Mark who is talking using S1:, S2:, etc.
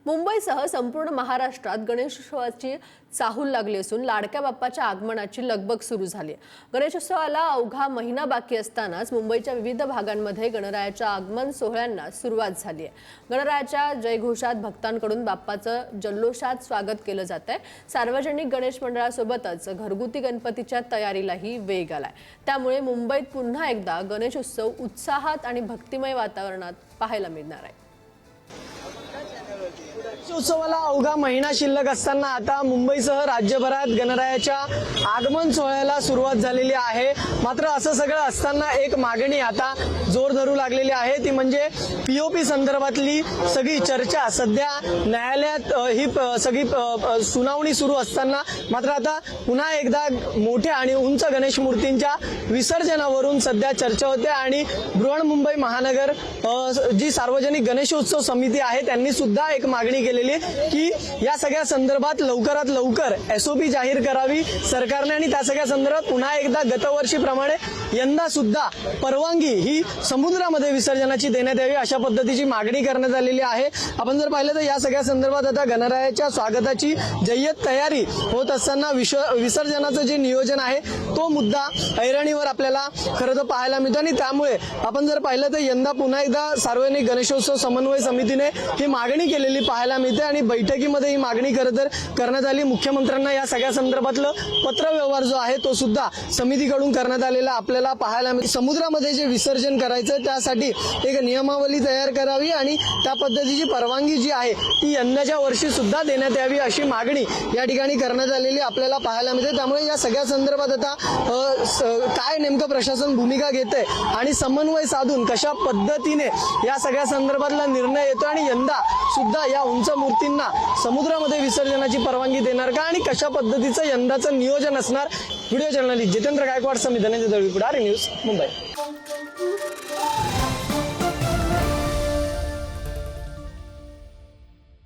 S1: मुंबईसह संपूर्ण महाराष्ट्रात गणेशोत्सवाची चाहूल लागली असून लाडक्या बाप्पाच्या आगमनाची लगबग सुरू झाली आहे। गणेशोत्सवाला अवघा महिना बाकी असतानाच मुंबईच्या विविध भागांमध्ये गणरायाच्या आगमन सोहळ्यांना सुरुवात झाली आहे। गणरायाच्या जयघोषात भक्तांकडून बाप्पाचं जल्लोषात स्वागत केलं जात आहे। सार्वजनिक गणेश मंडळासोबतच घरगुती गणपतीच्या तयारीलाही वेग आलाय। त्यामुळे मुंबईत पुन्हा एकदा गणेशोत्सव उत्साहात आणि भक्तिमय वातावरणात पाहायला मिळणार आहे।
S2: उत्सवाला अवघा महिना शिल्लक असताना आता मुंबईसह राज्यभरात गणरायाच्या आगमन सोहळ्याला सुरुवात झालेली आहे। मात्र असं सगळं असताना एक मागणी आता जोर धरू लागलेली आहे, ती म्हणजे पीओपी संदर्भातली सगळी चर्चा सध्या न्यायालयात ही सगळी सुनावणी सुरू असताना मात्र आता पुन्हा एकदा मोठ्या आणि उंच गणेश मूर्तींच्या विसर्जनावरून सध्या चर्चा होते आणि बृहन्मुंबई महानगर जी सार्वजनिक गणेशोत्सव समिती आहे त्यांनी सुद्धा एक मागणी केलेली की या सगळ्या संदर्भात लवकरात लवकर एसओपी जाहीर करावी सरकारने आणि त्या सगळ्या संदर्भात पुन्हा एकदा गतवर्षीप्रमाणे यंदा सुद्धा परवानगी ही समुद्रामध्ये विसर्जनाची देण्यात यावी अशा पद्धतीची मागणी करण्यात आलेली आहे। आपण जर पाहिलं तर या सगळ्या संदर्भात आता गणरायाच्या स्वागताची जय्यत तयारी होत असताना विसर्जनाचं जे नियोजन आहे तो मुद्दा ऐरणीवर आपल्याला खरं तर पाहायला मिळतो आणि त्यामुळे आपण जर पाहिलं तर यंदा पुन्हा एकदा सार्वजनिक गणेशोत्सव समन्वय समितीने ही मागणी केलेली पाहायला मिळते आणि बैठकीमध्ये ही मागणी खरं तर करण्यात आली। मुख्यमंत्र्यांना या सगळ्या संदर्भातलं पत्रव्यवहार जो आहे तो सुद्धा समितीकडून करण्यात आलेला आपल्याला पाहायला मिळते। समुद्रामध्ये जे विसर्जन करायचं त्यासाठी एक नियमावली तयार करावी आणि त्या पद्धतीची परवानगी जी आहे ती यंदाच्या वर्षी सुद्धा देण्यात यावी अशी मागणी या ठिकाणी करण्यात आलेली आपल्याला पाहायला मिळते। त्यामुळे या सगळ्या संदर्भात आता काय नेमकं प्रशासन भूमिका घेते आणि समन्वय साधून कशा पद्धतीने या सगळ्या संदर्भातला निर्णय येतो आणि यंदा सुद्धा या उंच मूर्तींना समुद्रामध्ये विसर्जनाची परवानगी देणार का आणि कशा पद्धतीचं यंदाचं नियोजन असणार। व्हिडिओ जर्नलिस्ट जितेंद्र गायकवाड समिती धनंजय दळवी, पुढारी न्यूज, मुंबई।